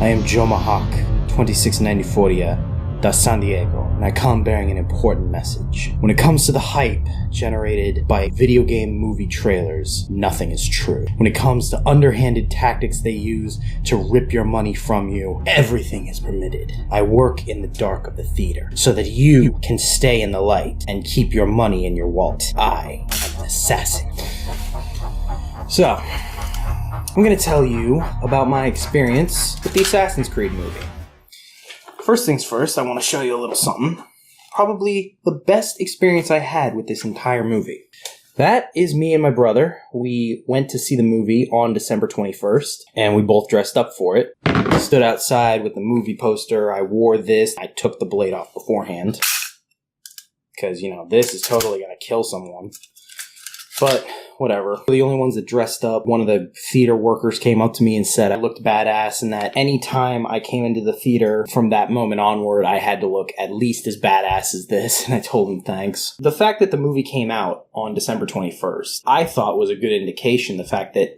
I am Joe Mahak, 2694 da San Diego, and I come bearing an important message. When it comes to the hype generated by video game movie trailers, nothing is true. When it comes to underhanded tactics they use to rip your money from you, everything is permitted. I work in the dark of the theater so that you can stay in the light and keep your money in your wallet. I am an assassin. So, I'm going to tell you about my experience with the Assassin's Creed movie. First things first, I want to show you a little something. Probably the best experience I had with this entire movie. That is me and my brother. We went to see the movie on December 21st, and we both dressed up for it. I stood outside with the movie poster. I wore this. I took the blade off beforehand. Because, this is totally going to kill someone. But, whatever. We're the only ones that dressed up. One of the theater workers came up to me and said I looked badass, and that any time I came into the theater from that moment onward, I had to look at least as badass as this, and I told him thanks. The fact that the movie came out on December 21st, I thought was a good indication. The fact that,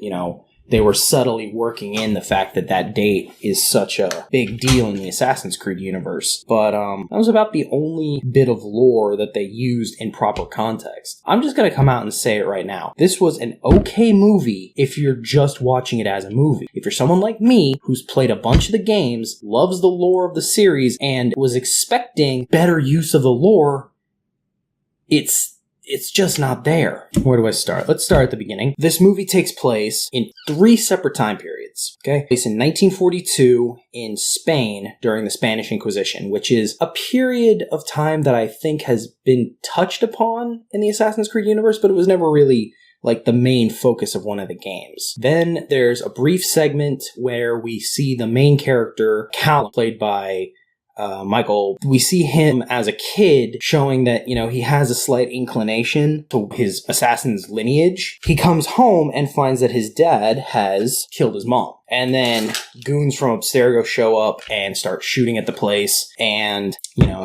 they were subtly working in the fact that that date is such a big deal in the Assassin's Creed universe. But that was about the only bit of lore that they used in proper context. I'm just going to come out and say it right now. This was an okay movie if you're just watching it as a movie. If you're someone like me who's played a bunch of the games, loves the lore of the series, and was expecting better use of the lore, it's just not there. Where do I start? Let's start at the beginning. This movie takes place in 3 separate time periods. Okay? It's in 1942 in Spain during the Spanish Inquisition, which is a period of time that I think has been touched upon in the Assassin's Creed universe, but it was never really like the main focus of one of the games. Then there's a brief segment where we see the main character, Callum, played by Michael. We see him as a kid showing that, he has a slight inclination to his assassin's lineage. He comes home and finds that his dad has killed his mom. And then goons from Abstergo show up and start shooting at the place, and,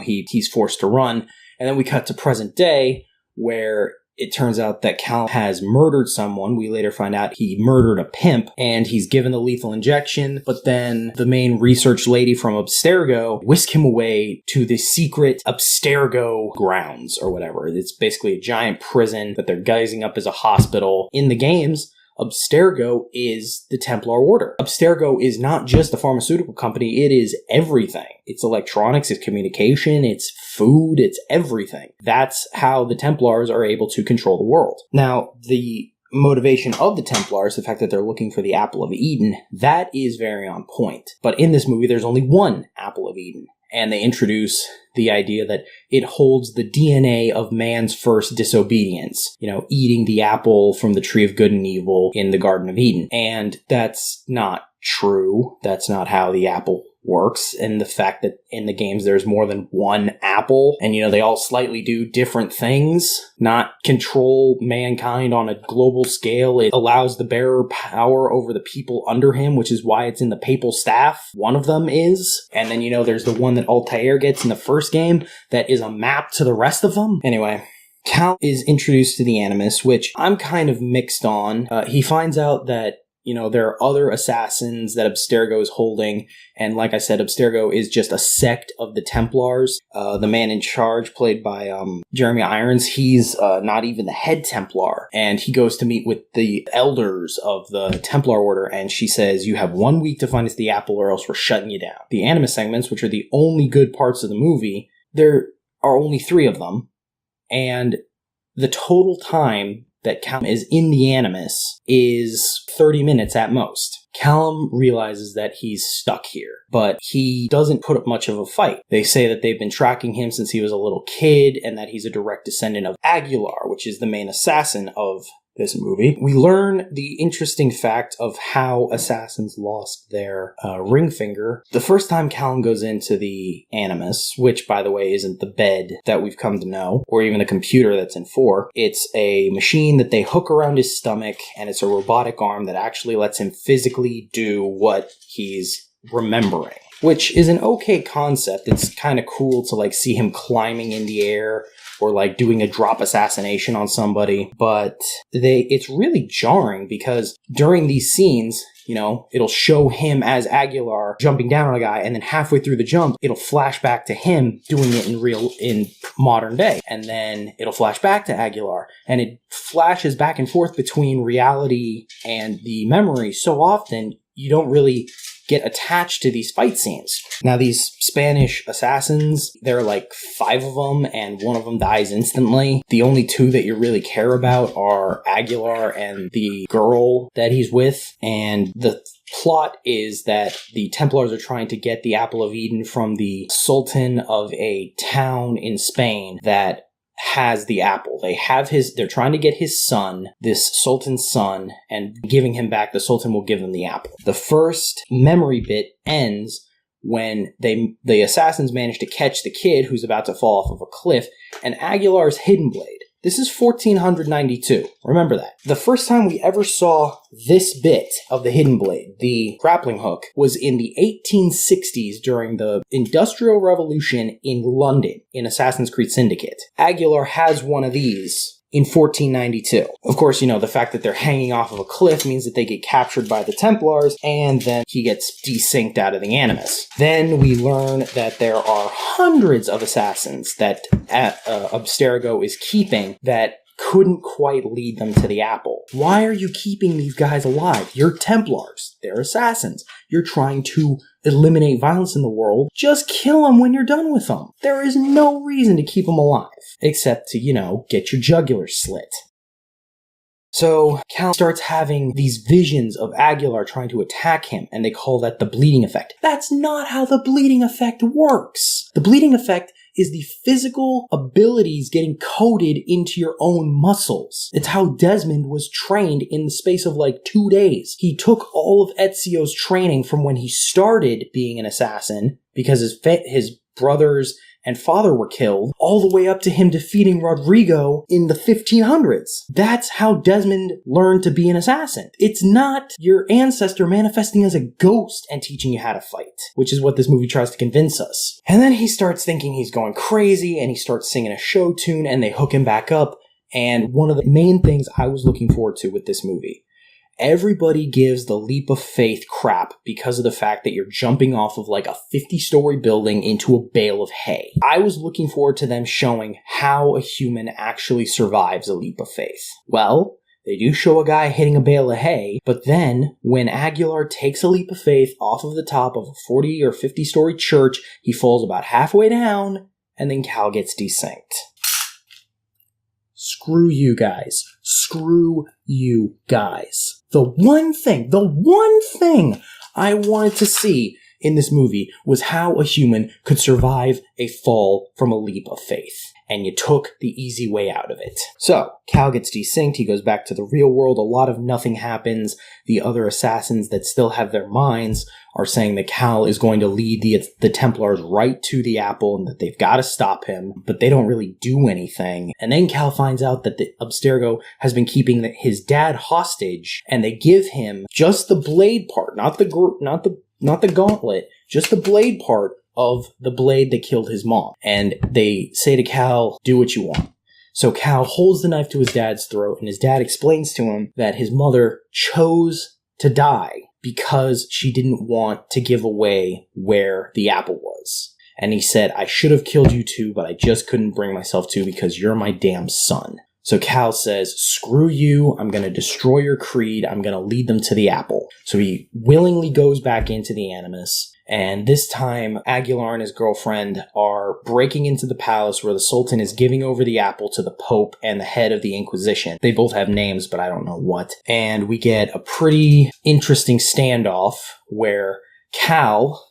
he's forced to run. And then we cut to present day, where it turns out that Cal has murdered someone. We later find out he murdered a pimp, and he's given the lethal injection. But then the main research lady from Abstergo whisked him away to the secret Abstergo grounds or whatever. It's basically a giant prison that they're guising up as a hospital. In the games, Abstergo is the Templar Order. Abstergo is not just a pharmaceutical company, it is everything. It's electronics, it's communication, it's food, it's everything. That's how the Templars are able to control the world. Now, the motivation of the Templars, the fact that they're looking for the Apple of Eden, that is very on point. But in this movie, there's only one Apple of Eden. And they introduce the idea that it holds the DNA of man's first disobedience, eating the apple from the tree of good and evil in the Garden of Eden. And that's not true. That's not how the apple works. And the fact that in the games there's more than one apple, and they all slightly do different things, not control mankind on a global scale. It allows the bearer power over the people under him, which is why it's in the papal staff. One of them is. And then, there's the one that Altair gets in the first game that is a map to the rest of them. Anyway, Cal is introduced to the Animus, which I'm kind of mixed on. He finds out that there are other assassins that Abstergo is holding, and like I said, Abstergo is just a sect of the Templars. The man in charge, played by Jeremy Irons, he's not even the head Templar, and he goes to meet with the elders of the Templar Order, and she says, you have 1 week to find us the apple or else we're shutting you down. The Animus segments, which are the only good parts of the movie, there are only 3 of them, and the total time that Callum is in the Animus is 30 minutes at most. Callum realizes that he's stuck here, but he doesn't put up much of a fight. They say that they've been tracking him since he was a little kid, and that he's a direct descendant of Aguilar, which is the main assassin of this movie. We learn the interesting fact of how assassins lost their ring finger. The first time Callum goes into the Animus, which, by the way, isn't the bed that we've come to know, or even the computer that's in 4. It's a machine that they hook around his stomach, and it's a robotic arm that actually lets him physically do what he's remembering, which is an okay concept. It's kind of cool to see him climbing in the air or doing a drop assassination on somebody, but it's really jarring because during these scenes, it'll show him as Aguilar jumping down on a guy, and then halfway through the jump, it'll flash back to him doing it in modern day. And then it'll flash back to Aguilar, and it flashes back and forth between reality and the memory so often you don't really get attached to these fight scenes. Now, these Spanish assassins, there are like 5 of them, and one of them dies instantly. The only 2 that you really care about are Aguilar and the girl that he's with. And the plot is that the Templars are trying to get the Apple of Eden from the Sultan of a town in Spain that has the apple. They're trying to get his son, this Sultan's son, and giving him back, the Sultan will give them the apple. The first memory bit ends when the assassins manage to catch the kid who's about to fall off of a cliff, and Aguilar's hidden blade. This is 1492. Remember that. The first time we ever saw this bit of the hidden blade, the grappling hook, was in the 1860s during the Industrial Revolution in London in Assassin's Creed Syndicate. Aguilar has one of these in 1492. Of course, the fact that they're hanging off of a cliff means that they get captured by the Templars, and then he gets desynced out of the Animus. Then we learn that there are hundreds of assassins that Abstergo is keeping that couldn't quite lead them to the apple. Why are you keeping these guys alive? You're Templars. They're assassins. You're trying to eliminate violence in the world. Just kill them when you're done with them. There is no reason to keep them alive, except to, get your jugular slit. So Cal starts having these visions of Aguilar trying to attack him, and they call that the bleeding effect. That's not how the bleeding effect works. The bleeding effect is the physical abilities getting coded into your own muscles. It's how Desmond was trained in the space of 2 days. He took all of Ezio's training from when he started being an assassin, because his brothers and father were killed, all the way up to him defeating Rodrigo in the 1500s. That's how Desmond learned to be an assassin. It's not your ancestor manifesting as a ghost and teaching you how to fight, which is what this movie tries to convince us. And then he starts thinking he's going crazy, and he starts singing a show tune, and they hook him back up. And one of the main things I was looking forward to with this movie, everybody gives the leap of faith crap because of the fact that you're jumping off of a 50-story building into a bale of hay. I was looking forward to them showing how a human actually survives a leap of faith. Well, they do show a guy hitting a bale of hay, but then when Aguilar takes a leap of faith off of the top of a 40 or 50-story church, he falls about halfway down, and then Cal gets desynced. Screw you guys. Screw you guys. The one thing I wanted to see in this movie was how a human could survive a fall from a leap of faith. And you took the easy way out of it. So, Cal gets desynced, he goes back to the real world, a lot of nothing happens. The other assassins that still have their minds are saying that Cal is going to lead the Templars right to the apple and that they've got to stop him, but they don't really do anything. And then Cal finds out that the Abstergo has been keeping his dad hostage, and they give him just the blade part, not the gauntlet, just the blade part of the blade that killed his mom. And they say to Cal, do what you want. So Cal holds the knife to his dad's throat, and his dad explains to him that his mother chose to die because she didn't want to give away where the apple was. And he said, I should have killed you too, but I just couldn't bring myself to because you're my damn son. So Cal says, screw you, I'm going to destroy your creed, I'm going to lead them to the apple. So he willingly goes back into the Animus, and this time Aguilar and his girlfriend are breaking into the palace where the Sultan is giving over the apple to the Pope and the head of the Inquisition. They both have names, but I don't know what. And we get a pretty interesting standoff where Cal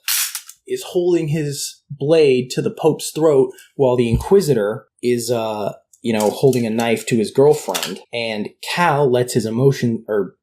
is holding his blade to the Pope's throat while the Inquisitor is, holding a knife to his girlfriend, and Cal lets his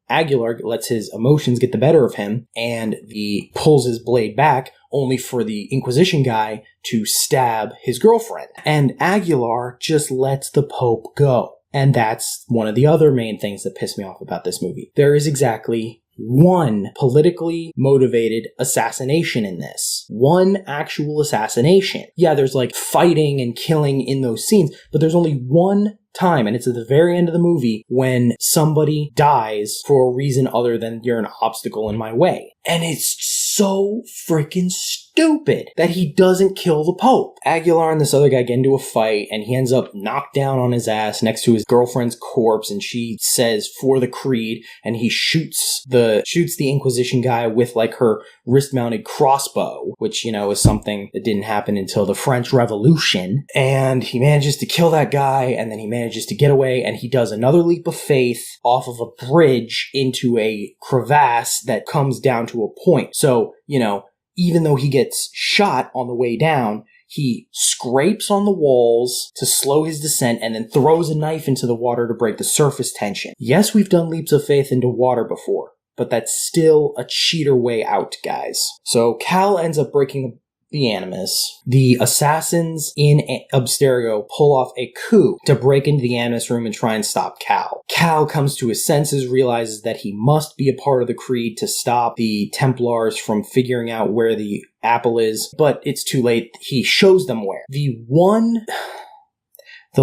Aguilar lets his emotions get the better of him, and he pulls his blade back, only for the Inquisition guy to stab his girlfriend. And Aguilar just lets the Pope go. And that's one of the other main things that pissed me off about this movie. There is exactly one politically motivated assassination in this. One actual assassination. Yeah, there's like fighting and killing in those scenes, but there's only one time, and it's at the very end of the movie, when somebody dies for a reason other than you're an obstacle in my way. And it's so freaking stupid that he doesn't kill the Pope. Aguilar and this other guy get into a fight, and he ends up knocked down on his ass next to his girlfriend's corpse, and she says, "For the Creed," and he shoots the Inquisition guy with like her wrist-mounted crossbow, which, you know, is something that didn't happen until the French Revolution. And he manages to kill that guy, and then he manages to get away, and he does another leap of faith off of a bridge into a crevasse that comes down to a point. So, you know, even though he gets shot on the way down, he scrapes on the walls to slow his descent and then throws a knife into the water to break the surface tension. Yes, we've done leaps of faith into water before, but that's still a cheater way out, guys. So Cal ends up breaking the Animus. The assassins in Abstergo pull off a coup to break into the Animus room and try and stop Cal. Cal comes to his senses, realizes that he must be a part of the Creed to stop the Templars from figuring out where the apple is, but it's too late. He shows them where. The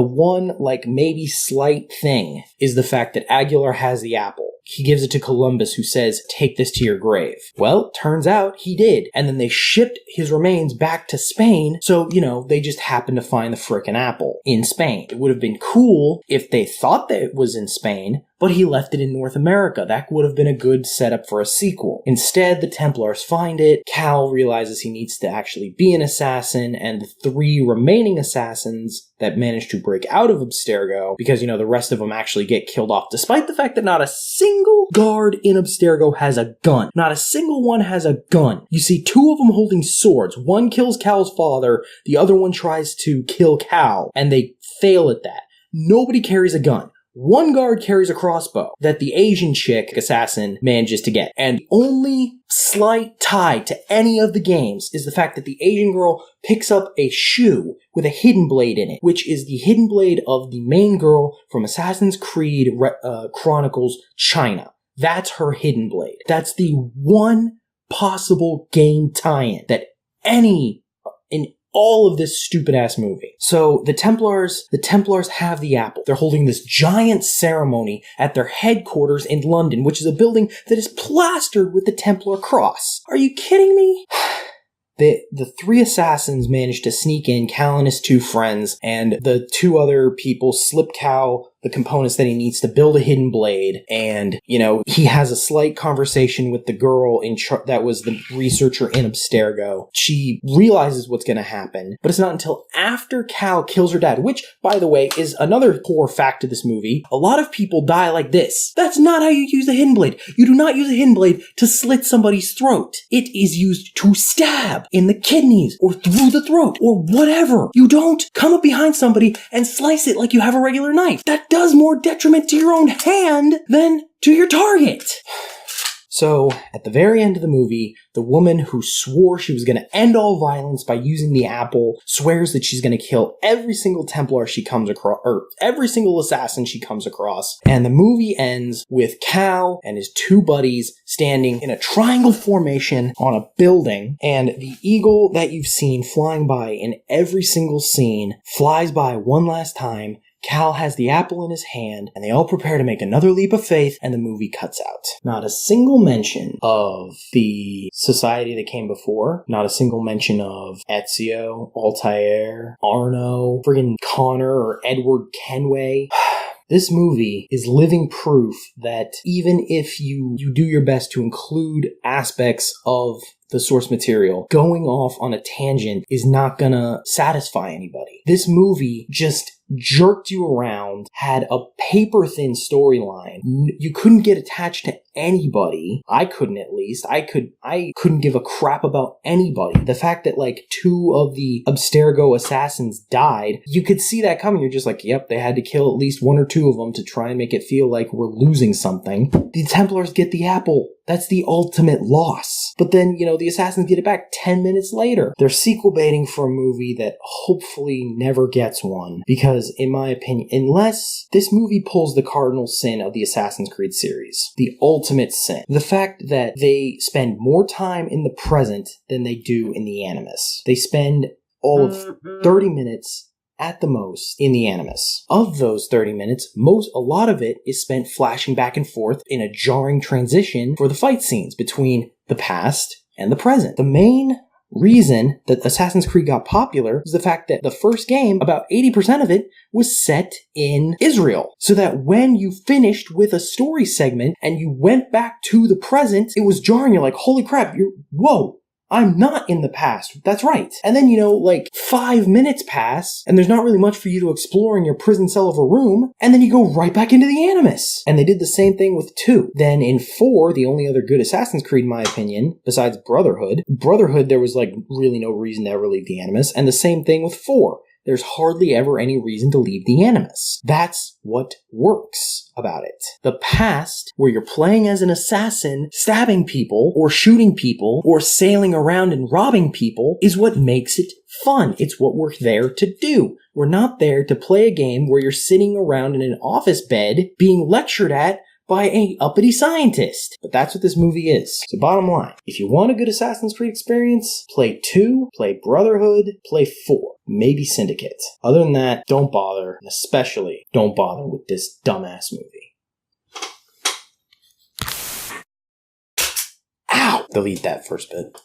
one, like, maybe slight thing is the fact that Aguilar has the apple. He gives it to Columbus, who says, "Take this to your grave." Well, turns out he did. And then they shipped his remains back to Spain. So, you know, they just happened to find the frickin' apple in Spain. It would have been cool if they thought that it was in Spain, but he left it in North America. That would have been a good setup for a sequel. Instead, the Templars find it. Cal realizes he needs to actually be an assassin, and the three remaining assassins that manage to break out of Abstergo, because, you know, the rest of them actually get killed off, despite the fact that not a single guard in Abstergo has a gun. Not a single one has a gun. You see two of them holding swords. One kills Cal's father, the other one tries to kill Cal, and they fail at that. Nobody carries a gun. One guard carries a crossbow that the Asian chick assassin manages to get. And the only slight tie to any of the games is the fact that the Asian girl picks up a shoe with a hidden blade in it, which is the hidden blade of the main girl from Assassin's Creed Chronicles China. That's her hidden blade. That's the one possible game tie-in that in all of this stupid-ass movie. So the Templars have the apple. They're holding this giant ceremony at their headquarters in London, which is a building that is plastered with the Templar cross. Are you kidding me? The three assassins managed to sneak in, Cal and his two friends, and the two other people slip Cal the components that he needs to build a hidden blade. And, you know, he has a slight conversation with the girl that was the researcher in Abstergo. She realizes what's going to happen, but it's not until after Cal kills her dad, which, by the way, is another poor fact of this movie. A lot of people die like this. That's not how you use a hidden blade. You do not use a hidden blade to slit somebody's throat. It is used to stab in the kidneys or through the throat or whatever. You don't come up behind somebody and slice it like you have a regular knife. That does more detriment to your own hand than to your target. So, at the very end of the movie, the woman who swore she was going to end all violence by using the apple swears that she's going to kill every single Templar she comes across, or every single assassin she comes across. And the movie ends with Cal and his two buddies standing in a triangle formation on a building, and the eagle that you've seen flying by in every single scene flies by one last time. Cal has the apple in his hand, and they all prepare to make another leap of faith, and the movie cuts out. Not a single mention of the society that came before. Not a single mention of Ezio, Altair, Arno, friggin' Connor, or Edward Kenway. This movie is living proof that even if you do your best to include aspects of the source material, going off on a tangent is not gonna satisfy anybody. This movie just jerked you around, had a paper-thin storyline. You couldn't get attached to anybody. I couldn't, at least. I couldn't give a crap about anybody. The fact that, like, two of the Abstergo assassins died, you could see that coming. You're just like, yep, they had to kill at least one or two of them to try and make it feel like we're losing something. The Templars get the apple. That's the ultimate loss. But then, the assassins get it back 10 minutes later. They're sequel baiting for a movie that hopefully never gets one. Because, in my opinion, unless this movie pulls the cardinal sin of the Assassin's Creed series, the ultimate sin, the fact that they spend more time in the present than they do in the Animus. They spend all of 30 minutes at the most in the Animus. Of those 30 minutes, a lot of it is spent flashing back and forth in a jarring transition for the fight scenes between the past and the present. The main reason that Assassin's Creed got popular was the fact that the first game, about 80% of it, was set in Israel. So that when you finished with a story segment and you went back to the present, it was jarring. You're like, holy crap, whoa. I'm not in the past. That's right. And then, 5 minutes pass, and there's not really much for you to explore in your prison cell of a room, and then you go right back into the Animus. And they did the same thing with 2. Then in 4, the only other good Assassin's Creed, in my opinion, besides Brotherhood, there was, really no reason to ever leave the Animus, and the same thing with 4. There's hardly ever any reason to leave the Animus. That's what works about it. The past, where you're playing as an assassin, stabbing people, or shooting people, or sailing around and robbing people, is what makes it fun. It's what we're there to do. We're not there to play a game where you're sitting around in an office bed being lectured at by a uppity scientist. But that's what this movie is. So bottom line, if you want a good Assassin's Creed experience, play 2, play Brotherhood, play 4, maybe Syndicate. Other than that, don't bother, and especially don't bother with this dumbass movie. Ow! Delete that first bit.